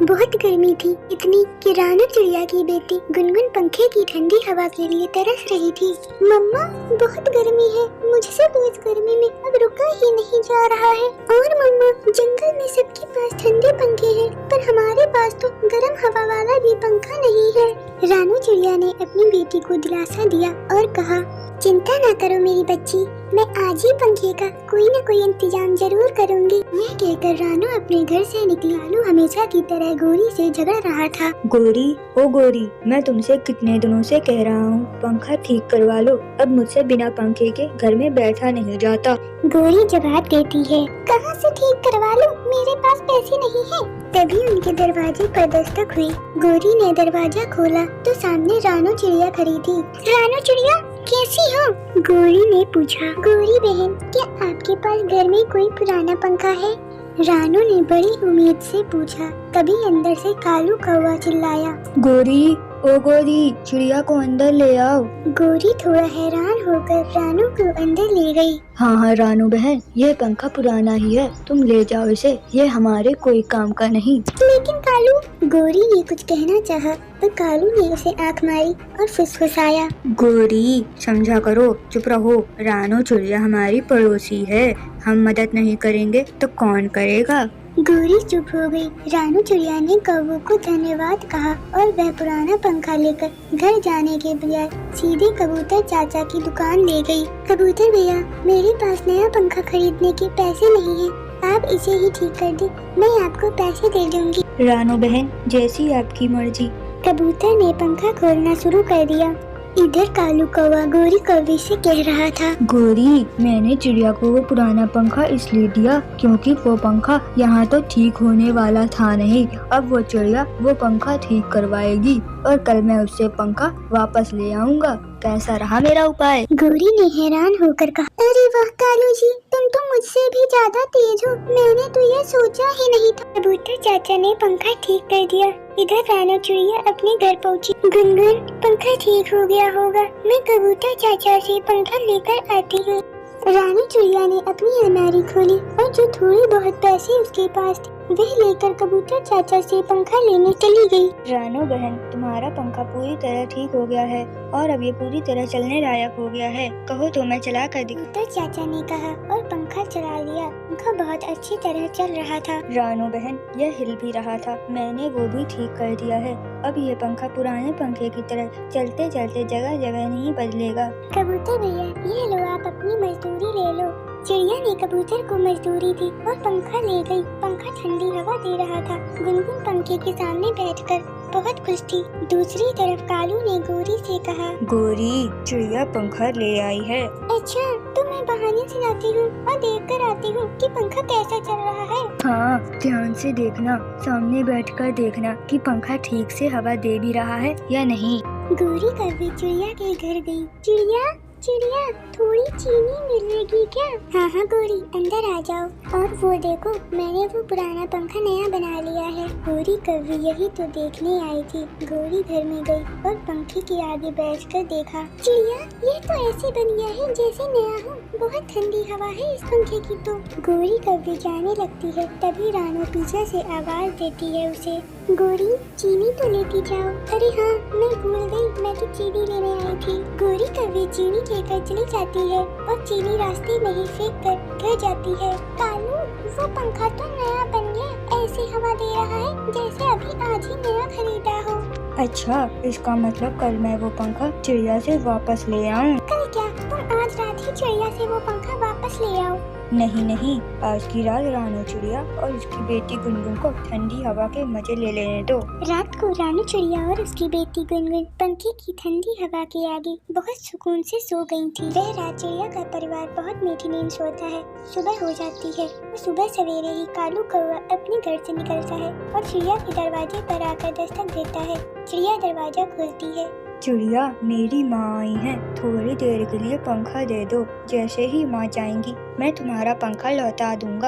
बहुत गर्मी थी, इतनी कि रानू चिड़िया की बेटी गुनगुन पंखे की ठंडी हवा के लिए तरस रही थी। मम्मा, बहुत गर्मी है, मुझसे तो इस गर्मी में अब रुका ही नहीं जा रहा है। और मम्मा, जंगल में सबके पास ठंडे पंखे हैं, पर हमारे पास तो गर्म हवा वाला भी पंखा नहीं है। रानू चिड़िया ने अपनी बेटी को दिलासा दिया और कहा, चिंता ना करो मेरी बच्ची, मैं आज ही पंखे का कोई न कोई इंतजाम जरूर करूंगी। यह कहकर रानू अपने घर से निकली। लालू हमेशा की तरह गोरी से झगड़ रहा था। गोरी, ओ गोरी, मैं तुमसे कितने दिनों से कह रहा हूँ पंखा ठीक करवा लो, अब मुझसे बिना पंखे के घर में बैठा नहीं जाता। गोरी जवाब देती है, कहाँ से ठीक करवा लूं, मेरे पास पैसे नहीं है। तभी उनके दरवाजे पर दस्तक हुई। गोरी ने दरवाजा खोला तो सामने रानू चिड़िया खड़ी थी। रानू चिड़िया, कैसी हो? गोरी ने पूछा। गोरी बहन, क्या आपके पास घर में कोई पुराना पंखा है? रानू ने बड़ी उम्मीद से पूछा। तभी अंदर से कालू कौवा चिल्लाया, गोरी, ओ गोरी, चिड़िया को अंदर ले आओ। गोरी थोड़ा हैरान होकर रानू को अंदर ले गई। हाँ रानू बहन, यह पंखा पुराना ही है, तुम ले जाओ इसे, ये हमारे कोई काम का नहीं। लेकिन कालू, गोरी ने कुछ कहना चाहा, पर कालू ने उसे आंख मारी और फुसफुसाया, गोरी समझा करो, चुप रहो, रानू चिड़िया हमारी पड़ोसी है, हम मदद नहीं करेंगे तो कौन करेगा। गोरी चुप हो गई। रानू चिड़िया ने कौवे को धन्यवाद कहा और वह पुराना पंखा लेकर घर जाने के बजाय सीधे कबूतर चाचा की दुकान ले गई। कबूतर भैया, मेरे पास नया पंखा खरीदने के पैसे नहीं है, आप इसे ही ठीक कर दे, मैं आपको पैसे दे दूंगी। रानू बहन, जैसी आपकी मर्जी। कबूतर ने पंखा खोलना शुरू कर दिया। इधर कालू कौवा गोरी कौवे से कह रहा था, गोरी, मैंने चिड़िया को वो पुराना पंखा इसलिए दिया क्योंकि वो पंखा यहाँ तो ठीक होने वाला था नहीं, अब वो चिड़िया वो पंखा ठीक करवाएगी और कल मैं उससे पंखा वापस ले आऊँगा। कैसा रहा मेरा उपाय? गोरी ने हैरान होकर कहा, अरे वाह कालू जी, तुम तो मुझसे भी ज्यादा तेज हो, मैंने तो ये सोचा ही नहीं था। कबूतर चाचा ने पंखा ठीक कर दिया। इधर रानू चिड़िया अपने घर पहुंची। गुनगुन, पंखा ठीक हो गया होगा, मैं कबूतर चाचा से पंखा लेकर आती हूँ। रानू चिड़िया ने अपनी अलमारी खोली और जो थोड़े बहुत पैसे उसके पास थे वह लेकर कबूतर चाचा से पंखा लेने चली गई। रानू बहन, तुम्हारा पंखा पूरी तरह ठीक हो गया है और अब ये पूरी तरह चलने लायक हो गया है, कहो तो मैं चला कर दिखाऊं। कबूतर चाचा ने कहा और पंखा चला लिया। पंखा बहुत अच्छी तरह चल रहा था। रानू बहन, यह हिल भी रहा था, मैंने वो भी ठीक कर दिया है, अब ये पंखा पुराने पंखे की तरह चलते चलते जगह जगह नहीं बदलेगा। कबूतर भैया, ये लो, आप अपनी मजदूरी ले लो। चिड़िया ने कबूतर को मजदूरी दी और पंखा ले गई। पंखा ठंडी हवा दे रहा था। गुनगुन पंखे के सामने बैठकर बहुत खुश थी। दूसरी तरफ कालू ने गोरी से कहा, गोरी, चिड़िया पंखा ले आई है। अच्छा, तो मैं बहाने से जाती हूँ और देख कर आती हूँ कि पंखा कैसा चल रहा है। हाँ, ध्यान से देखना, सामने बैठकर देखना कि पंखा ठीक से हवा दे भी रहा है या नहीं। गोरी कौवे चिड़िया के घर गई। चिड़िया चिड़िया, थोड़ी चीनी मिलेगी क्या? हाँ हाँ गोरी, अंदर आ जाओ। और वो देखो, मैंने वो पुराना पंखा नया बना लिया है। गोरी कौवे यही तो देखने आई थी। गोरी घर में गई और पंखे के आगे बैठकर देखा। चिड़िया, ये तो ऐसे बन गया है जैसे नया हो, बहुत ठंडी हवा है इस पंखे की तो। गोरी कौवे जाने लगती है, तभी रानू पीछे से आवाज देती है उसे, गोरी, चीनी तो लेती जाओ। अरे हाँ, मैं भूल गई, मैं तो चीनी लेने आई थी। गोरी कौवे चीनी लेकर चली जाती है और चीनी रास्ते में ही फेंक कर घर जाती है। कालू, वो पंखा तो नया बन गया, ऐसी हवा दे रहा है जैसे अभी आज ही नया खरीदा हो। अच्छा, इसका मतलब कल मैं वो पंखा चिड़िया से वापस ले आऊं। कल क्या, तुम आज रात ही चिड़िया से वो पंखा वापस ले आओ। नहीं नहीं, आज की रात रानू चिड़िया और उसकी बेटी गुनगुन को ठंडी हवा के मजे ले लेने दो। रात को रानू चिड़िया और उसकी बेटी गुनगुन पंखे की ठंडी हवा के आगे बहुत सुकून से सो गई थी। वह रात चिड़िया का परिवार बहुत मीठी नींद सोता है। सुबह हो जाती है और सुबह सवेरे ही कालू कौवा अपने घर से निकलता है और चिड़िया के दरवाजे पर आकर दस्तक देता है। चिड़िया दरवाजा खोलती है। चिड़िया, मेरी माँ आई है, थोड़ी देर के लिए पंखा दे दो, जैसे ही माँ जाएंगी मैं तुम्हारा पंखा लौटा दूंगा।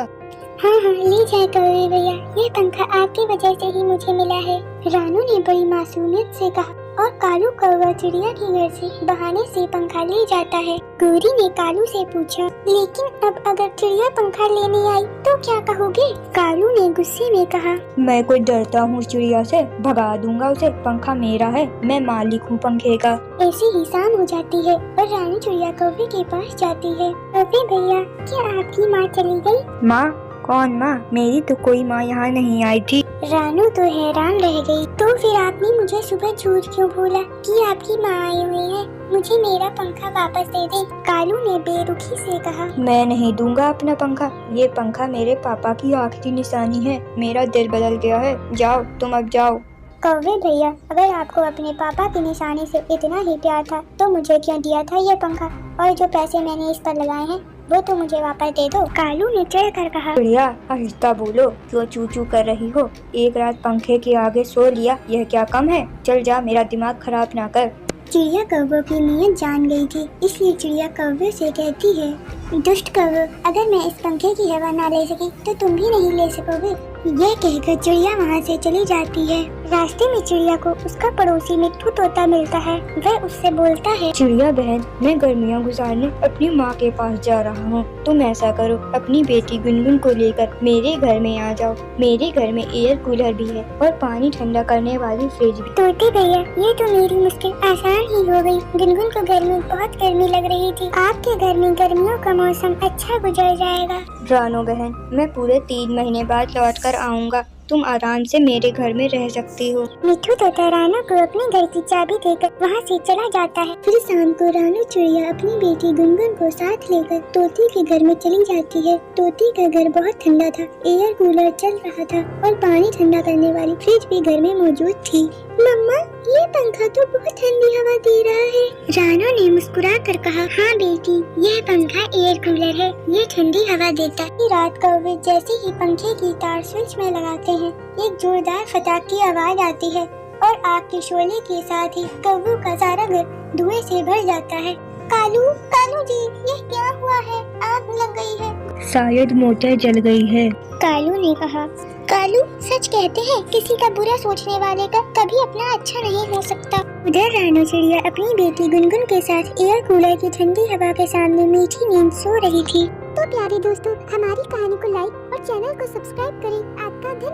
हाँ हाँ, ले जाए कौवे भैया, ये पंखा आपकी वजह से ही मुझे मिला है। रानू ने बड़ी मासूमियत से कहा। और कालू कौवा चिड़िया के घर से बहाने से पंखा ले जाता है। गौरी ने कालू से पूछा, लेकिन अब अगर चिड़िया पंखा लेने आई तो क्या कहोगे? कालू ने गुस्से में कहा, मैं कोई डरता हूँ चिड़िया से, भगा दूंगा उसे, पंखा मेरा है, मैं मालिक हूँ पंखे का। ऐसे ही शाम हो जाती है और रानी चिड़िया कौवे के पास जाती है। कौवे भैया, क्या आपकी माँ चली गई? माँ? कौन माँ? मेरी तो कोई माँ यहाँ नहीं आई थी। रानू तो हैरान रह गई। तो फिर आपने मुझे सुबह झूठ क्यों बोला कि आपकी माँ आई हुई है? मुझे मेरा पंखा वापस दे दे। कालू ने बेरुखी से कहा, मैं नहीं दूंगा अपना पंखा, ये पंखा मेरे पापा की आखिरी निशानी है, मेरा दिल बदल गया है, जाओ तुम अब जाओ। कौवे भैया, अगर आपको अपने पापा की निशानी से इतना ही प्यार था तो मुझे क्यों दिया था ये पंखा, और जो पैसे मैंने इस पर लगाए हैं वो तो मुझे वापस दे दो। कालू ने चढ़कर कहा, चिड़िया आहिस्ता बोलो, क्यों चू चू कर रही हो? एक रात पंखे के आगे सो लिया, यह क्या कम है? चल जा, मेरा दिमाग खराब ना कर। चिड़िया कौवे की नीयत जान गई थी, इसलिए चिड़िया कौवे से कहती है, दुष्ट कौवे, अगर मैं इस पंखे की हवा ना ले सकी तो तुम भी नहीं ले सकोगे। यह कहकर चिड़िया वहाँ से चली जाती है। रास्ते में चिड़िया को उसका पड़ोसी मिट्ठू तोता मिलता है। वह उससे बोलता है, चिड़िया बहन, मैं गर्मियाँ गुजारने अपनी माँ के पास जा रहा हूँ, तुम ऐसा करो, अपनी बेटी गुनगुन को लेकर मेरे घर में आ जाओ। मेरे घर में एयर कूलर भी है और पानी ठंडा करने वाली फ्रिज भी। तोते भैया, ये तो मेरी मुश्किल आसान ही हो गई। गुनगुन को घर में बहुत गर्मी लग रही थी, आपके घर में गर्मियों का मौसम अच्छा गुजर जाएगा। रानो बहन, मैं पूरे 3 महीने बाद लौट कर आऊँगा, तुम आराम से मेरे घर में रह सकती हो। मिट्ठू तोता रानू को अपने घर की चाबी देकर वहाँ से चला जाता है। फिर शाम को रानू चिड़िया अपनी बेटी गुनगुन को साथ लेकर तोते के घर में चली जाती है। तोते का घर बहुत ठंडा था, एयर कूलर चल रहा था और पानी ठंडा करने वाली फ्रिज भी घर में मौजूद थी। मम्मा, ये पंखा तो बहुत ठंडी हवा दे रहा है। रानू ने मुस्कुरा कर कहा, हाँ बेटी, यह पंखा एयर कूलर है, ये ठंडी हवा देता है। रात कौवे जैसे ही पंखे की तार स्विच में लगाते हैं, एक जोरदार फटाक की आवाज आती है और आग के शोले के साथ ही कौवों का सारा घर धुएं से भर जाता है। कालू, कालू जी, ये क्या हुआ है? आग लग गई है। शायद मोटर जल गई है। कालू ने कहा, कालू, सच कहते हैं किसी का बुरा सोचने वाले का कभी अपना अच्छा नहीं हो सकता। उधर रानू चिड़िया अपनी बेटी गुनगुन के साथ एयर कूलर की ठंडी हवा के सामने मीठी नींद सो रही थी। तो प्यारे दोस्तों, हमारी कहानी को लाइक और चैनल को सब्सक्राइब करें। आपका धन्यवाद।